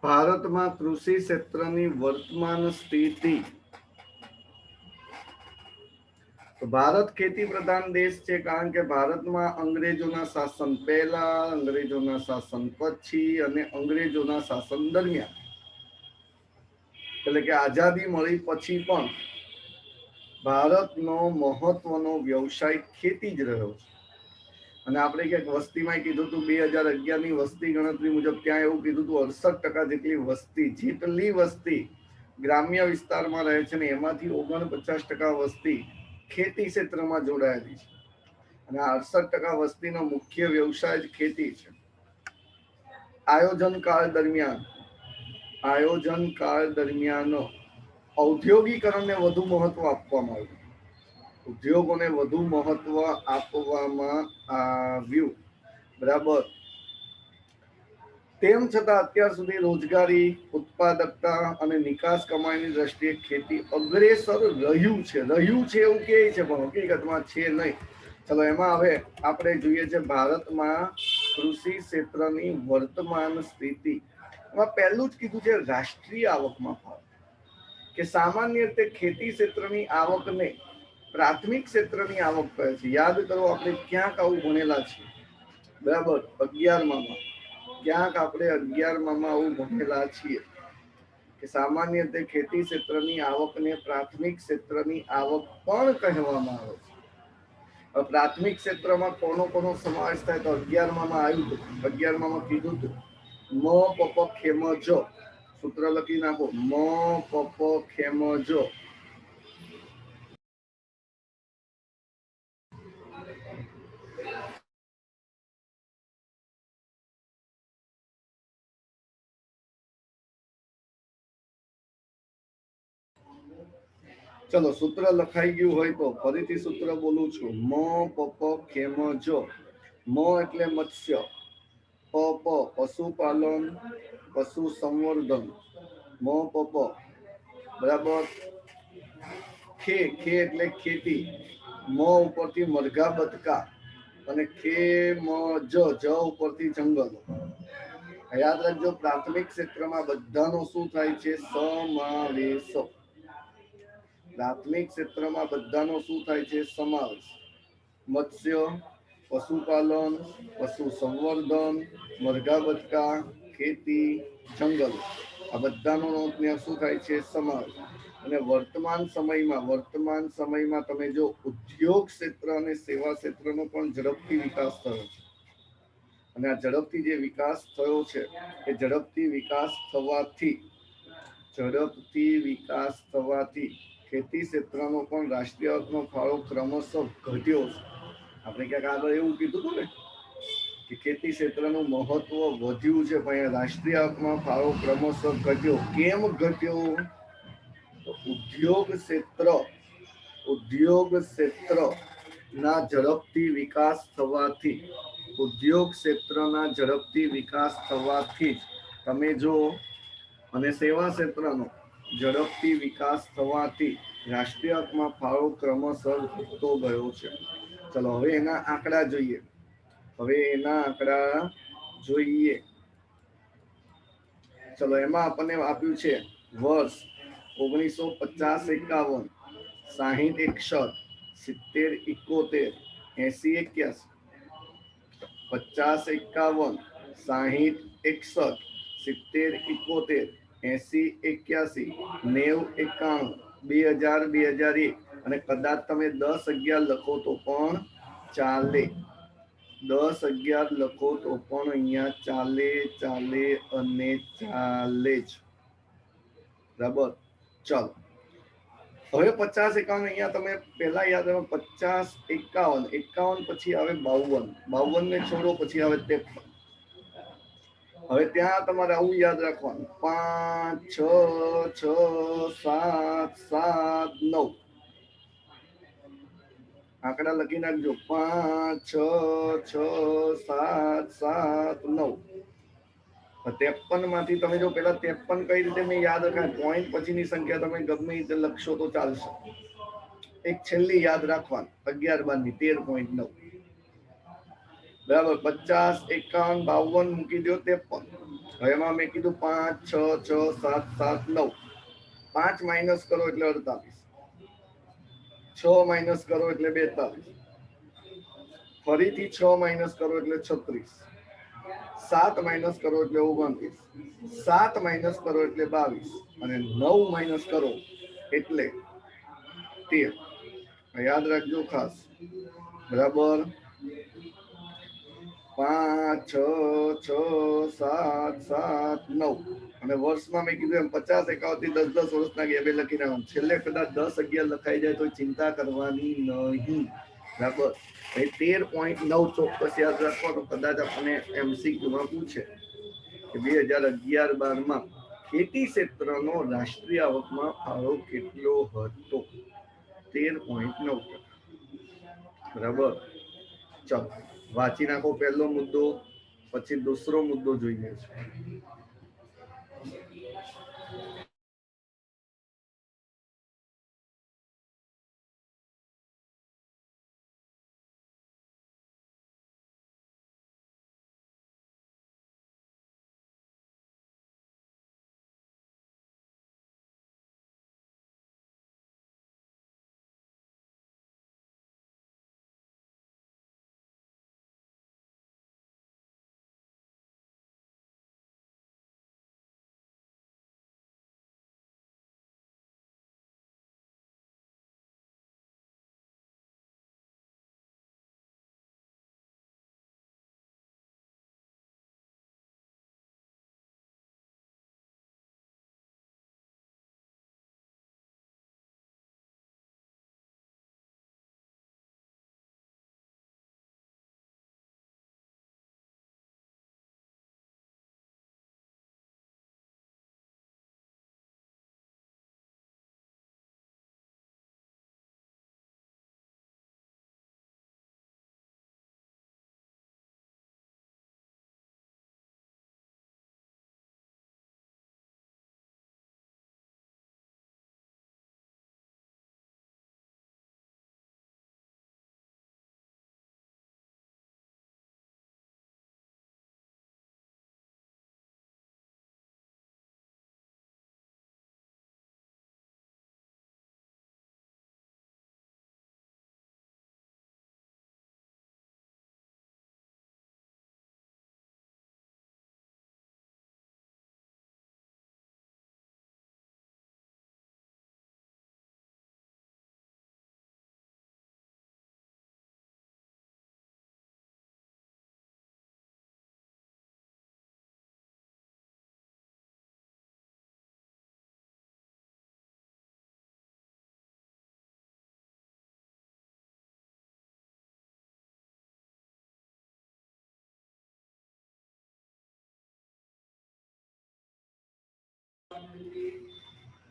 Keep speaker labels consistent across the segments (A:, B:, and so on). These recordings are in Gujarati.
A: ભારતમાં કૃષિ ક્ષેત્રની વર્તમાન સ્થિતિ. ભારત ખેતી પ્રધાન દેશ છે, કારણ કે ભારતમાં અંગ્રેજોના શાસન પહેલા, અંગ્રેજોના શાસન પછી અને અંગ્રેજોના શાસન દરમિયાન, એટલે કે આઝાદી મળી પછી પણ ભારતનો મહત્વનો વ્યવસાય ખેતી જ રહ્યો છે. અને આપણે ક્યાંક વસ્તીમાં કીધું હતું 2011 ની વસ્તી ગણતરી મુજબ ત્યાં એવું કીધું હતું 68% જેટલી વસ્તી, જેટલી વસ્તી ગ્રામ્ય વિસ્તારમાં રહે છે ને એમાંથી 49% વસ્તી ખેતી ક્ષેત્રમાં જોડાયેલી છે. અને 68% વસ્તીનો મુખ્ય વ્યવસાય જ ખેતી છે. આયોજન કાળ દરમિયાન ઔદ્યોગિકરણને વધુ મહત્વ આપવામાં આવ્યું. ઉદ્યોગોને વધુ મહત્વ આપવામાં આવ્યું. બરાબર. તેમ છતાં અત્યાર સુધી રોજગારી, ઉત્પાદકતા અને નિકાસ કમાઈની દ્રષ્ટિએ ખેતી અગ્રેસર રહ્યું છે એવું કે છે, પણ હકીકતમાં છે નહીં. ચલો એમાં હવે આપણે જોઈએ છે ભારતમાં કૃષિ ક્ષેત્રની વર્તમાન સ્થિતિ. એમાં પહેલું જ કીધું છે રાષ્ટ્રીય આવકમાં ફાળો, કે સામાન્ય રીતે ખેતી ક્ષેત્રની આવકને પ્રાથમિક ક્ષેત્રની આવક કહે છે. યાદ કરો, આપણે ક્યાંક આવું ભણેલા છીએ. બરાબર, 11માં ક્યાંક આપણે 11માં આવું ભણેલા છીએ કે સામાન્ય રીતે ખેતી ક્ષેત્રની આવકને પ્રાથમિક ક્ષેત્રની આવક પણ કહેવામાં આવે છે. પ્રાથમિક ક્ષેત્રમાં કોનો સમાવેશ થાય તો 11માં આવ્યું હતું. 11માં કીધું હતું મ પપ ખેમ જો. સૂત્ર લખી નાખો, મ પપ ખેમ જો. ચલો સૂત્ર લખાઈ ગયું હોય તો ફરીથી સૂત્ર બોલું છું. મ પપ ખેમ જો. મ એટલે મત્સ્ય, પ પશુપાલન, પશુ સંવર્ધન, મ પપ. બરાબર. ખે એટલે ખેતી, મ ઉપરથી મરઘા બતકા અને ખે મ જ ઉપરથી જંગલ. યાદ રાખજો, પ્રાથમિક ક્ષેત્રમાં બધાનો શું થાય છે? સમાવેશ. પ્રાથમિક ક્ષેત્રમાં બધાનો શું થાય છે? સમાવેશ. મત્સ્ય, પશુપાલન, પશુ સંવર્ધન, મરઘા બતકા, ખેતી, જંગલ, આ બધાનો ત્યાં શું થાય છે? સમાવેશ. અને વર્તમાન સમયમાં તમે જો ઉદ્યોગ ક્ષેત્ર અને સેવા ક્ષેત્રનો પણ ઝડપથી વિકાસ થયો છે. અને આ ઝડપથી જે વિકાસ થયો છે એ ઝડપથી વિકાસ થવાથી ખેતી ક્ષેત્રનો પણ રાષ્ટ્રીય અર્થનો ફાળો ક્રમશઃ ઘટ્યો છે. આપણે ક્યાંક આગળ એવું કીધું હતું ને કે ખેતી ક્ષેત્રનું મહત્વ વધ્યું છે, પણ રાષ્ટ્રીય અર્થમાં ફાળો ક્રમશઃ ઘટ્યો. કેમ ઘટ્યો? તો ઉદ્યોગ ક્ષેત્ર ના ઝડપથી વિકાસ થવાથી તમે જો, અને સેવા ક્ષેત્રનો ઝડપથી વિકાસ થવાથી રાષ્ટ્રીય અર્થમાં ફાળો ક્રમશઃ ઘટતો ગયો છે. ચલો હવે એના આંકડા જોઈએ. ચલો એમાં આપણને આપ્યું છે વર્ષ 1950-51, 60-61, 70-71, 80-81, 50-51, 60-61, 70-71, 80-81, 90-91, 2000-2001, અને કદાચ તમે 10-11 લખો તો પણ ચાલે. 10-11 લખો તો પણ અહીંયા ચાલે જ. બરાબર. ચાલો હવે 50-51 અહીંયા તમે પહેલા યાદ રાખો. 50-51 પછી આવે 52 ને છોડો પછી આવે 53. હવે ત્યાં તમારે આવું યાદ રાખવાનું 5 6 6 7 7 9. આંકડા લખી નાખજો. 5 6 6 7 7 9. 53 માંથી તમે જો પેલા 53 કઈ રીતે મેં યાદ રાખાય, પોઈન્ટ પછીની સંખ્યા તમે ગમે રીતે લખશો તો ચાલશે. એક છેલ્લી યાદ રાખવાની 11 12 ની 13.9. બરાબર. 50 51 52 મૂકી દો 53. હવે એમાં મેં કીધું 5 6 6 7 7 9, 5 માઇનસ કરો એટલે 48, 6 માઇનસ કરો એટલે 42, ફરીથી 6 માઇનસ કરો એટલે 36, 7 માઇનસ કરો એટલે 29, 7 માઇનસ કરો એટલે 22 અને 9 માઇનસ કરો એટલે 13. યાદ રાખજો ખાસ. બરાબર. 5 6 6 7 7 9 અને વર્ષમાં મેં કીધું એમ 50 51 થી 10 10 વર્ષના ગેબે લખી નાખવાનું. છેલ્લે કદાચ 10 11 લખાઈ જાય તો ચિંતા કરવાની નહીં. બરાબર. 13.9 ચોક્કસ યાદ રાખવાનું. કદાચ આપણને MCQ માં પૂછે કે 2011-12 માં ખેતી ક્ષેત્રનો રાષ્ટ્રીય આવકમાં ફાળો કેટલો હતો? 13.9%. બરાબર. ચાલો વાંચી નાખો પહેલો મુદ્દો, પછી દૂસરો મુદ્દો જોઈએ છે.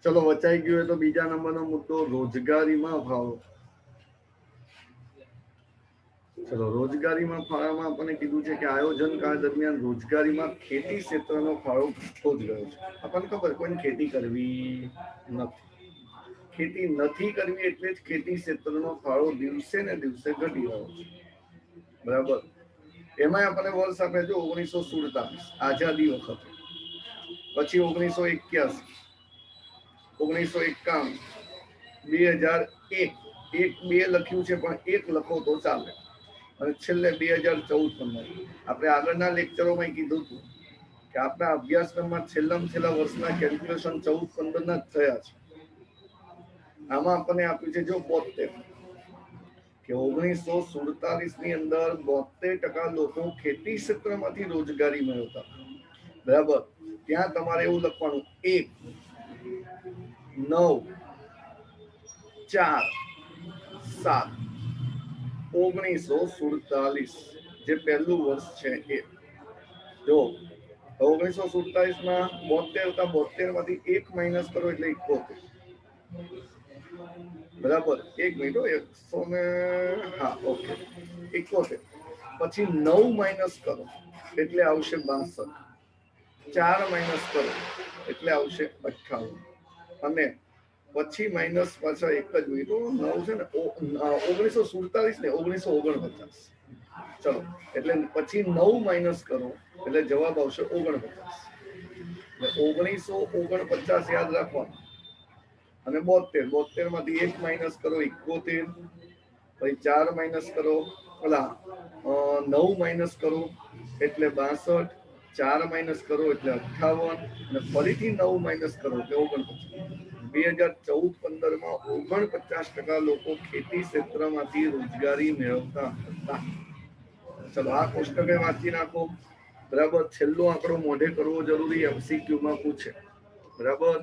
A: ચલો વચાઈ ગયું હોય તો બીજા નંબરનો મુદ્દો રોજગારીમાં ફાળો. ચલો રોજગારીમાં ફાળામાં આપણને કીધું છે કે આયોજન કાળ દરમિયાન રોજગારીમાં ખેતી ક્ષેત્રનો ફાળો ઘટતો જ ગયો છે. આપણને ખબર કોઈ ખેતી કરવી નથી. ખેતી નથી કરવી એટલે જ ખેતી ક્ષેત્રનો ફાળો દિવસે ને દિવસે ઘટી રહ્યો છે. બરાબર. એમાં આપણને વર્ષ આપે છે 1947 આઝાદી વખતે, પછી 1981, 1991, 2001, 1 2 લખ્યું છે પણ 1 લખો તો ચાલે, અને છેલ્લે 2014-15. આપણે આગળના લેક્ચરોમાં કીધું હતું કે આપણા અભ્યાસક્રમમાં છેલ્લા વર્ષના કેલ્ક્યુલેશન 14-15 ના જ થયા છે. આમાં આપણને આપ્યું છે જો 72 કે 1947 ની અંદર 72% લોકો ખેતી ક્ષેત્રમાંથી રોજગારી મેળવતા. બરાબર. ત્યાં તમારે એવું લખવાનું 1 9 4 7 1947 જે પહેલું વર્ષ છે એ. જો 1947 માં 72 માંથી 1 માઇનસ કરો એટલે 71. બરાબર. 1 મિનિટ 100 ને હા ઓકે 71. પછી 9 માઇનસ કરો એટલે આવશે 62. 4 માઇનસ કરો એટલે આવશે 58. અને પછી માઇનસ પાછા એક જ મિનિટ 9 છે ને 1947 ને 1949. ચલો એટલે પછી 9 માઇનસ કરો એટલે જવાબ આવશે 49. 1949 યાદ રાખવાનું. અને 72 માંથી 1 માઇનસ કરો 71, પછી 4 માઇનસ કરો, ઓલા 9 માઇનસ કરો એટલે 62, 4 માઇનસ કરો એટલે 58, અને ફરીથી 9 માઇનસ કરો એટલે 49. 2014-15 49% લોકો ખેતી ક્ષેત્રમાંથી રોજગારી મેળવતા હતા. ચલો આ કોષ્ટકે વાંચી નાખો. બરાબર. છેલ્લો આંકડો મોઢે કરવો જરૂરી, MCQ માં પૂછે. બરાબર.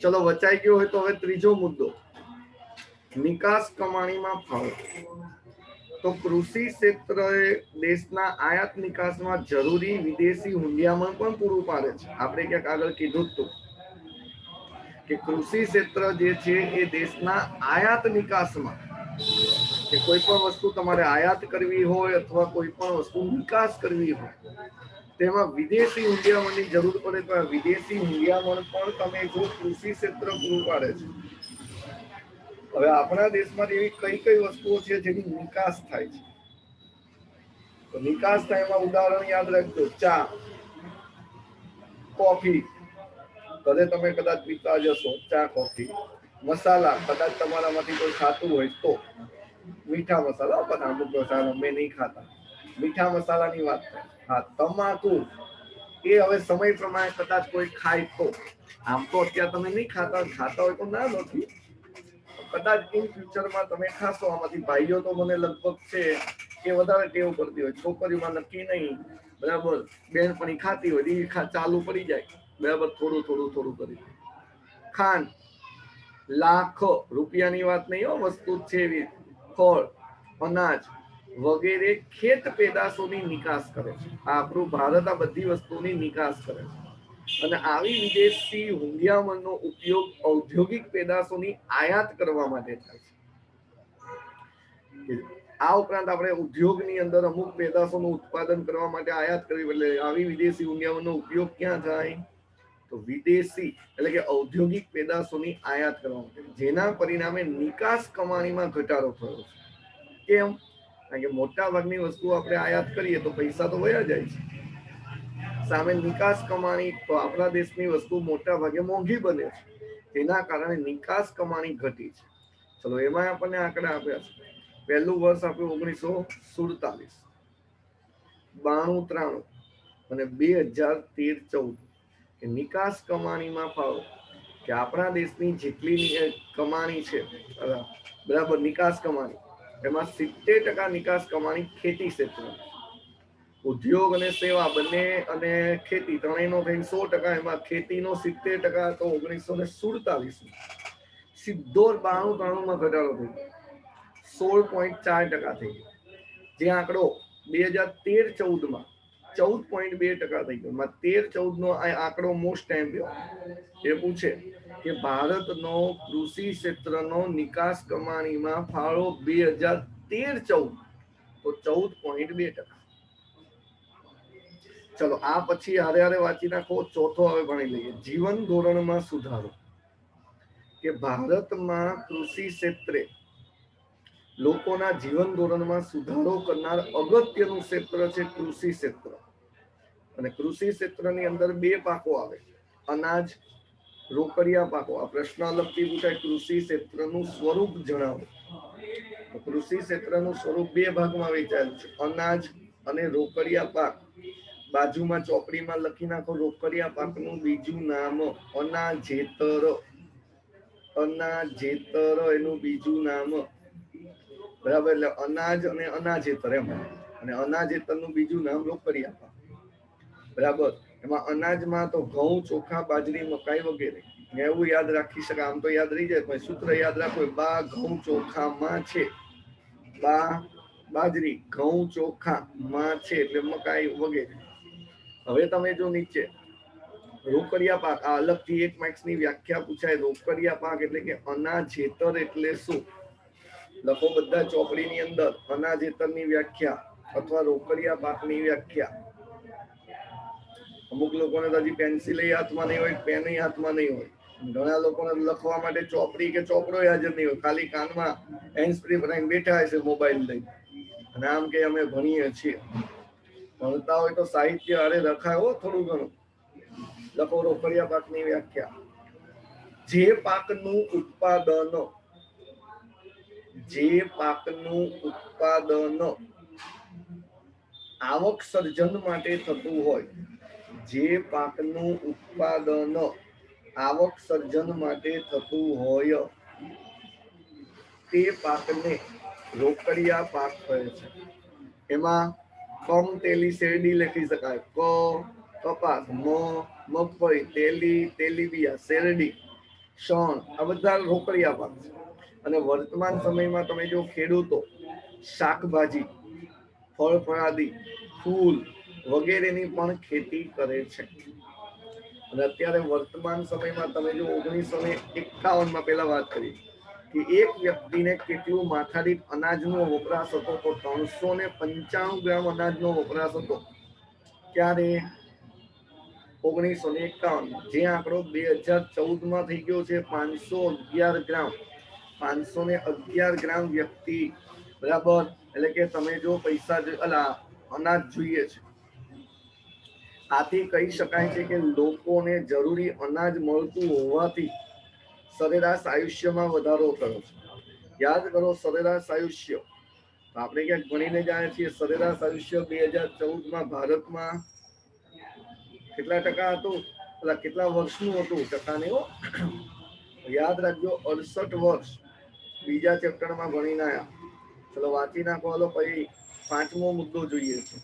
A: ચલો વચાઈ ગયો હોય તો હવે ત્રીજો મુદ્દો, નિકાસ કમાણીમાં ફાળો. તો કૃષિ ક્ષેત્રે દેશના આયાત નિકાસમાં જરૂરી વિદેશી હુંડિયામણ પણ પૂરું પાડે છે. આપણે ક્યાંક આગળ કીધું હતું કે કૃષિ ક્ષેત્ર જે છે એ દેશના આયાત નિકાસમાં, કે કોઈ પણ વસ્તુ તમારે આયાત કરવી હોય અથવા કોઈ પણ વસ્તુ નિકાસ કરવી હોય તેમાં વિદેશી હુંડિયામણની જરૂર પડે, તો આ વિદેશી હુંડિયામણ પણ તમે જો કૃષિ ક્ષેત્ર પૂરું પાડે છે. હવે આપણા દેશમાં એવી કઈ કઈ વસ્તુઓ છે જેની નિકાસ થાય છે? તો નિકાસ થાય એમાં ઉદાહરણ યાદ રાખજો, ચા, કોફી, ઘરે તમે કદાચ પીતા જશો ચા કોફી, મસાલા કદાચ તમારામાંથી કોઈ ખાતું હોય તો, મીઠા મસાલા, પણ અમુક મસાલા અમે નહીં ખાતા, મીઠા મસાલાની વાત થાય. હા, તમાકુ, એ હવે સમય પ્રમાણે કદાચ કોઈ ખાય તો, આમ તો અત્યારે તમે નહીં ખાતા હોય તો ના નથી, કદાચ ઇન ફ્યુચરમાં તમે ખાશો. આમાંથી ભાઈઓ તો મને લગભગ છે કે વધારે ટેવ પડતી હોય, છોકરીમાં નક્કી નહીં, બરાબર, બેનપણી ખાતી હોય એ ચાલુ પડી જાય, બરાબર, થોડું થોડું થોડું કરી. ખાંડ, લાખો રૂપિયાની વાત નહીં હો, વસ્તુ છે એવી, ફળ, અનાજ વગેરે ખેત પેદાશોની નિકાસ કરે છે. આપણું ભારત આ બધી વસ્તુની નિકાસ કરે છે. અને આવી વિદેશી હુંડિયામણનો ઉપયોગ ઔદ્યોગિક પેદાશોની આયાત કરવા માટે થાય છે. આ ઉપરાંત આપણે ઉદ્યોગની અંદર અમુક પેદાશોનું ઉત્પાદન કરવા માટે આયાત કરવી, એટલે આવી વિદેશી હુંડિયામણનો ઉપયોગ ક્યાં થાય? તો વિદેશી એટલે કે ઔદ્યોગિક પેદાશોની આયાત કરવા માટે, જેના પરિણામે નિકાસ કમાણીમાં ઘટાડો થયો છે. કેમ? કારણ કે મોટા ભાગની વસ્તુ આપણે આયાત કરીએ તો પૈસા તો વયા જાય છે, સામે નિકાસ કમાણી તો આપણા દેશની વસ્તુ મોટા ભાગે મોંઘી બને છે, તેના કારણે નિકાસ કમાણી ઘટી છે. ચલો એમાં આપણને આંકડા આપ્યા છે. પહેલું વર્ષ આપ્યું 1947, 92-93 અને 2013-14, કે નિકાસ કમાણીમાં ફાળો, કે આપણા દેશની જેટલી કમાણી છે, બરાબર, નિકાસ કમાણી, એમાં 70% નિકાસ કમાણી ખેતી ક્ષેત્ર, ઉદ્યોગ અને સેવા બંને અને ખેતી ત્રણેયનો થઈને 100%, એમાં ખેતીનો 70%, તો 1947 સીધો 92-93 ઘટાડો થઈ ગયો, 16.4% થઈ ગયો. જે આંકડો 2013-14 14.2% થઈ ગયો. 13-14 નો આંકડો મોસ્ટ ટાઈમ એ પૂછે કે ભારતનો કૃષિ ક્ષેત્રનો નિકાસ કમાણીમાં ફાળો 2013-14 તો 14.2%. ચલો આ પછી હારે હારે વાંચી નાખો. ચોથો હવે ભણી લઈએ, જીવન ધોરણમાં સુધારો. કે ભારતમાં કૃષિ ક્ષેત્રે લોકોના જીવન ધોરણમાં સુધારો કરનાર અગત્યનું ક્ષેત્ર છે કૃષિ ક્ષેત્ર. અને કૃષિ ક્ષેત્રની અંદર બે પાકો આવે, અનાજ, રોકડિયા પાકો. આ પ્રશ્ન અલગથી પૂછાય, કૃષિ ક્ષેત્રનું સ્વરૂપ જણાવો. કૃષિ ક્ષેત્રનું સ્વરૂપ બે ભાગમાં વહેંચાયેલું છે, અનાજ અને રોકડિયા પાક. બાજુમાં ચોપડીમાં લખી નાખો, રોકડિયા પાકનું બીજું નામ અનાજેતર. અનાજેતર એનું બીજું નામ, બરાબર, એટલે અનાજ અને અનાજેતર એમ. અને અનાજેતરનું બીજું નામ રોકડિયા પાક, બરાબર. એમાં અનાજમાં તો ઘઉં, ચોખા, બાજરી, મકાઈ વગેરે. એવું યાદ રાખી શકાય, આમ તો યાદ રહી જાય, પણ સૂત્ર યાદ રાખો, બા ઘઉં ચોખા માં છે, બા બાજરી, ઘઉં ચોખા માં છે એટલે મકાઈ વગેરે. હવે તમે જો નીચે રોકડિયા પાક, આ અલગથી 1 માર્ક્સની વ્યાખ્યા પૂછાય. રોકડિયા પાક એટલે કે અનાજેતર એટલે શું? લખો બધા ચોપડીની અંદર અનાજેતરની વ્યાખ્યા અથવા રોકડિયા પાકની વ્યાખ્યા. અમુક લોકોને તો હજી પેન્સિલ હાથમાં નહીં હોય, પેન હાથમાં નહીં હોય. ઘણા લોકોને લખવા માટે ચોપડી કે ચોપડો હાજર નહીં હોય, ખાલી કાનમાં હેન્ડ ફ્રી બનાવીને બેઠા હશે મોબાઈલ લઈ, અને આમ કે અમે ભણીએ છીએ. ભણતા હોય તો સાહિત્ય અરે લખાય હો થોડું ઘણું. લખો રોકડિયા પાકની વ્યાખ્યા. જે પાકનું ઉત્પાદન આવક સર્જન માટે થતું હોય, જે પાકનું ઉત્પાદન આવક સર્જન માટે થતું હોય તે પાકને રોકડિયા પાક કહે છે. એમાં કમ તેલી શેરડી લખી શકાય, ક કપાસ, મ મગફળી, તેલી તેલીબિયા શેરડી, શણ, આ બધા રોકડિયા પાક છે. અને વર્તમાન સમયમાં તમે જો ખેડૂતો શાકભાજી, ફળ ફળાદી, ફૂલ વગેરેની પણ ખેતી કરે છે. અને અત્યારે વર્તમાન સમયમાં તમે જો 1951 પેલા વાત કરી કે એક વ્યક્તિને કેટલું માથાદીઠ અનાજનો વપરાશ હતો, તો 395 ગ્રામ અનાજનો વપરાશ હતો. ક્યારે? 1951. જે આંકડો 2014 થઈ ગયો છે 511 ગ્રામ. 511 ગ્રામ વ્યક્તિ, બરાબર. એટલે કે તમે જો પૈસા અનાજ જોઈએ છે, આથી કહી શકાય છે કે લોકોને જરૂરી અનાજ મળતું હોવાથી સરેરાશ આયુષ્યમાં વધારો થયો છે. યાદ કરો, સરેરાશ આયુષ્ય તો આપણે ક્યાંક ભણીને જાય છીએ. સરેરાશ આયુષ્ય 2014 ભારતમાં કેટલા ટકા હતું? કેટલા વર્ષનું હતું? ટકા નહીં હો, યાદ રાખજો, 68 વર્ષ. બીજા ચેપ્ટરમાં ભણીને આયા. ચલો વાંચી નાખો. હાલો પછી 5મો મુદ્દો જોઈએ છે.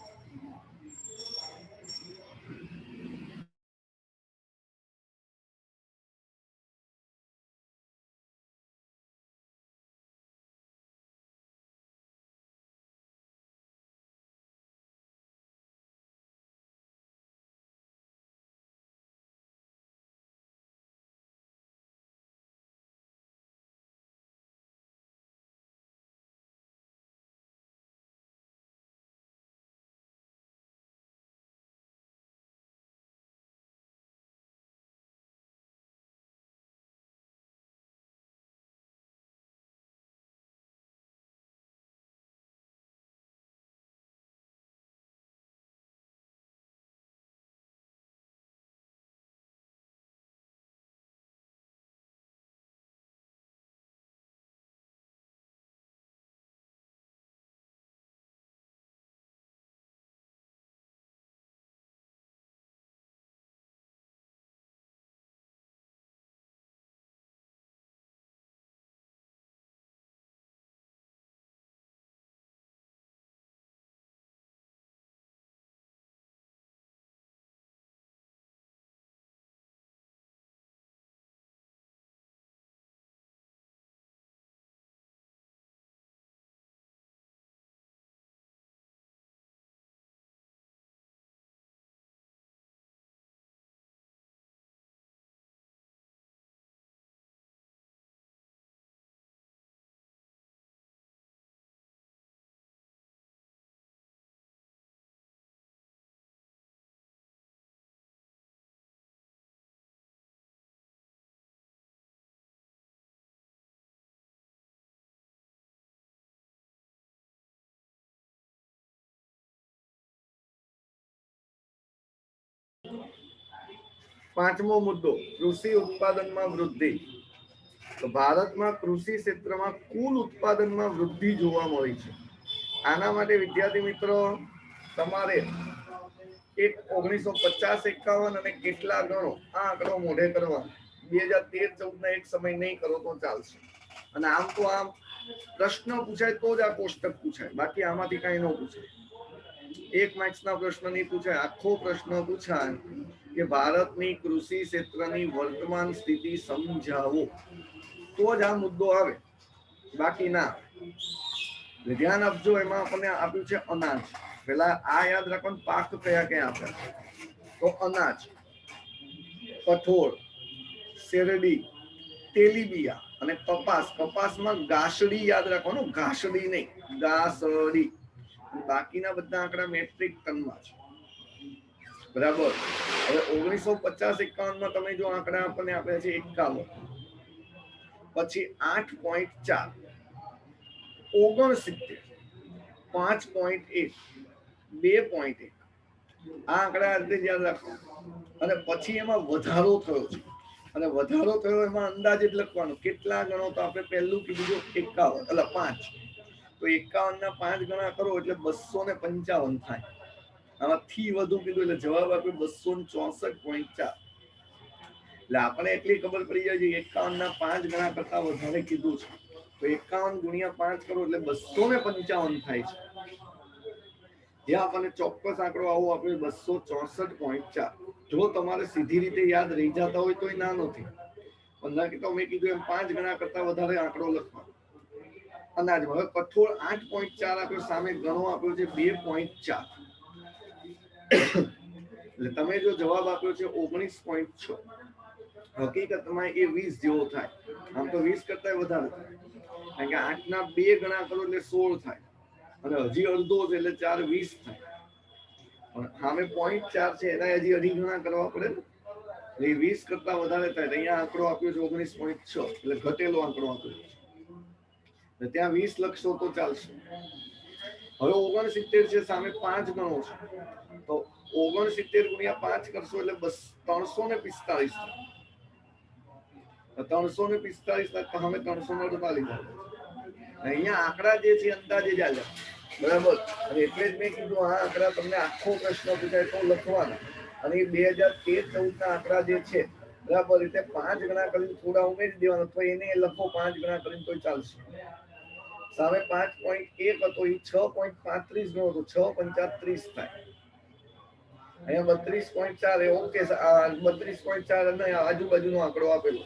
A: પાંચમો મુદ્દો, કૃષિ ઉત્પાદનમાં વૃદ્ધિ. તો ભારતમાં કૃષિ ક્ષેત્રમાં કુલ ઉત્પાદનમાં વૃદ્ધિ જોવા મળી છે. આના માટે વિદ્યાર્થી મિત્રો તમારે એક 1950-51 અને કેટલા ગણો આ આંકડો મોઢે કરવા. 2013-14 એક સમય નહીં કરો તો ચાલશે. અને આમ તો આમ પ્રશ્ન પૂછાય તો જ આ કોષ્ટક પૂછાય, બાકી આમાંથી કઈ ન પૂછાય. 1 માર્ક્સના પ્રશ્ન નહીં પૂછાય, આખો પ્રશ્ન પૂછાય કે ભારતની કૃષિ ક્ષેત્રની વર્તમાન સ્થિતિ સમજાવો, તો જ આ મુદ્દો આવે, બાકી ના. ધ્યાન આપજો, એમાં આપણને આપ્યું છે અનાજ. પેલા આ યાદ રાખવાનું, પાક કયા કયા આપ્યા? તો અનાજ, કઠોળ, શેરડી, તેલીબિયા અને કપાસ. કપાસમાં ગાસડી યાદ રાખવાનું, ઘાસડી નહીં, ગાસડી. બાકીના બધા આંકડા મેટ્રિક ટનમાં છે, બરાબર. હવે 1950-51 તમે જો આંકડા આપણને આપ્યા છે 51, પછી 8.4, 69, 5.1, 2.1, આ આંકડા રીતે યાદ રાખો. અને પછી એમાં વધારો થયો છે, અને વધારો થયો એમાં અંદાજિત લખવાનું કેટલા ગણો. તો આપણે પહેલું કીધું 51, એટલે 5, તો 51 ના 5 ગણા કરો એટલે 255 થાય. આમાંથી વધુ કીધું એટલે જવાબ આપ્યો 264.4. એટલે આપણે એટલી ખબર પડી જાય છે 51 ના 5 ગણા કરતા વધારે કીધું છે, તો 51 ગુણ્યા 5 કરો એટલે 255 થાય છે. જ્યાં આપણને ચોક્કસ આંકડો આવો આપ્યો 264.4. જો તમારે સીધી રીતે યાદ રહી જતા હોય તો ના નથી, 15 કે મેં કીધું એમ 5 ગણા કરતા વધારે આંકડો લખવાનો અંદાજમાં. હવે કઠોળ 8.4 આપ્યો, સામે ગણો આપ્યો છે 2.4. એટલે તમે જો જવાબ આપ્યો છે 19.6, હકીકતમાં એ 20 જેવો થાય. આમ તો 20 કરતા વધારે થાય, કારણ કે 8 ના 2 ગણા કરો એટલે 16 થાય, અને હજી અડધો છે એટલે 4 20 થાય. પણ સામે 0.4 છે એના હજી અઢી ગણા કરવા પડે ને, એટલે 20 કરતા વધારે થાય. અહીંયા આંકડો આપ્યો છે 19.6, એટલે ઘટેલો આંકડો આપ્યો છે. ત્યાં 20 લખશો તો ચાલશે. હવે 69 છે, સામે 5 ગણો છે, તો 69 ગુણ્યા 5 કરશો એટલે 345 થાય. 345 થાય, સામે 348 થાય. અહીંયા આંકડા જે છે અંદાજે જ આવ્યા, બરાબર. અને એટલે જ મેં કીધું આ આંકડા તમને આખો પ્રશ્ન પૂછાય તો લખવાના. અને 2013-14 ના આંકડા જે છે, બરાબર, એટલે 5 ગણા કરીને થોડા ઉમેરી દેવાના, તો એને લખો 5 ગણા કરીને તો ચાલશે. સામે 5.1 હતો, એ 6.35 ગણો તો 6.35 થાય. અહીંયા 32.4, ઓકે, 32.4 અને આજુબાજુનો આંકડો આપેલો,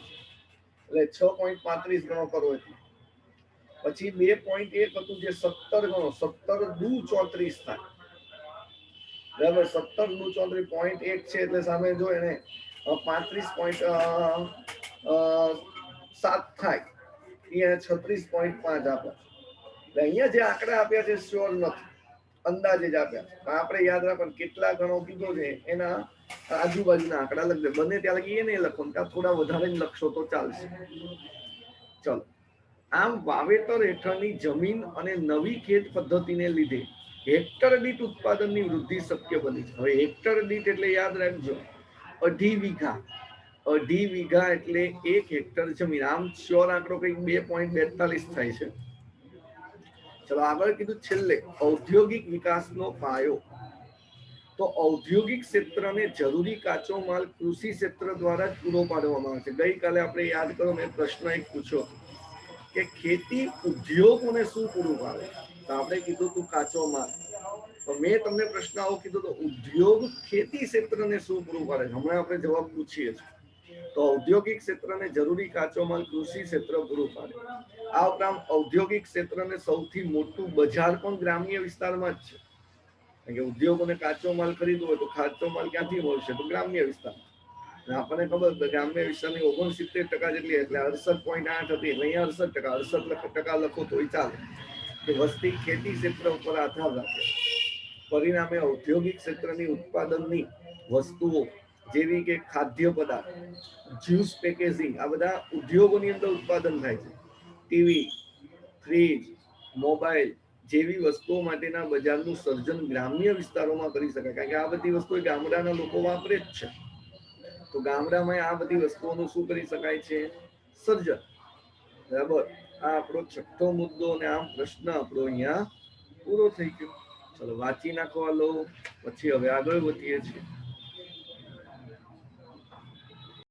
A: એટલે 6.35 ગણો કરો. એટલે પછી 2.1 હતું જે 17 ગણો, 17 દુ 34 થાય, બરાબર. 17 દુ 34, 0.1 છે એટલે સામે જો એને 35.7 થાય, અહીંયા 36.5 આપે. અહીંયા જે આંકડા આપ્યા છે શ્યોર નથી, અંદાજે જ આપ્યા. આપણે યાદ રાખવાનું કેટલા ગણો કીધો છે એના આજુબાજુના આંકડા લખજો. બને ત્યાં લગી એને લખો, ત્યાં થોડા વધારે લખશો તો ચાલશે. ચલો, આમ વાવેતર હેઠળની જમીન અને નવી ખેત પદ્ધતિને લીધે હેક્ટર દીઠ ઉત્પાદનની વૃદ્ધિ શક્ય બની છે. હવે હેક્ટર દીઠ એટલે યાદ રાખજો 2.5 વીઘા. 2.5 વીઘા એટલે 1 હેક્ટર જમીન. આમ શ્યોર આંકડો કંઈક 2.42 થાય છે. ચલો આગળ કીધું છેલ્લે ઔદ્યોગિક વિકાસનો પાયો. તો ઔદ્યોગિક ક્ષેત્રને જરૂરી કાચો માલ કૃષિ ક્ષેત્ર દ્વારા જ પૂરો પાડવામાં આવે છે. ગઈકાલે આપણે યાદ કરો, મેં પ્રશ્ન એક પૂછ્યો કે ખેતી ઉદ્યોગોને શું પૂરું પાડે, તો આપણે કીધું તું કાચો માલ. તો મેં તમને પ્રશ્ન આવો કીધું તો ઉદ્યોગ ખેતી ક્ષેત્રને શું પૂરું પાડે, હમણાં આપણે જવાબ પૂછીએ છીએ. તો ઔદ્યોગિક ક્ષેત્રને જરૂરી કાચો માલ કૃષિ ક્ષેત્ર પૂરું પાડે. આ ઉપરાંત ઔદ્યોગિક ક્ષેત્રને સૌથી મોટું બજાર પણ ગ્રામ્ય વિસ્તારમાં જ છે. કારણ કે ઉદ્યોગોને કાચો માલ ખરીદવો હોય તો કાચો માલ ક્યાંથી મળશે, તો ગ્રામ્ય વિસ્તારમાં. આપણને ખબર ગ્રામ્ય વિસ્તારની 69% જેટલી, એટલે 68.8 હતી, એટલે અહીંયા 68% લખો તો ચાલે. કે વસ્તી ખેતી ક્ષેત્ર ઉપર આધાર રાખે. પરિણામે ઔદ્યોગિક ક્ષેત્રની ઉત્પાદનની વસ્તુઓ જેવી કે ખાદ્ય પદાર્થ, જ્યુસ પેકેજિંગ, આ બધા ઉદ્યોગોની અંદર ઉત્પાદન થાય છે. ટીવી, ફ્રીજ, મોબાઈલ જેવી વસ્તુઓ માટેના બજારનું સર્જન ગ્રામ્ય વિસ્તારોમાં કરી શકાય. કારણ કે આ બધી વસ્તુઓ ગામડાના લોકો વાપરે જ છે, તો ગામડામાં આ બધી વસ્તુઓનું શું કરી શકાય છે, સર્જન. બરાબર. આ આપણો છઠ્ઠો મુદ્દો અને આમ પ્રશ્ન આપણો અહીંયા પૂરો થઈ ગયો. ચલો વાંચી નાખવા લો, પછી હવે આગળ વધીએ છીએ.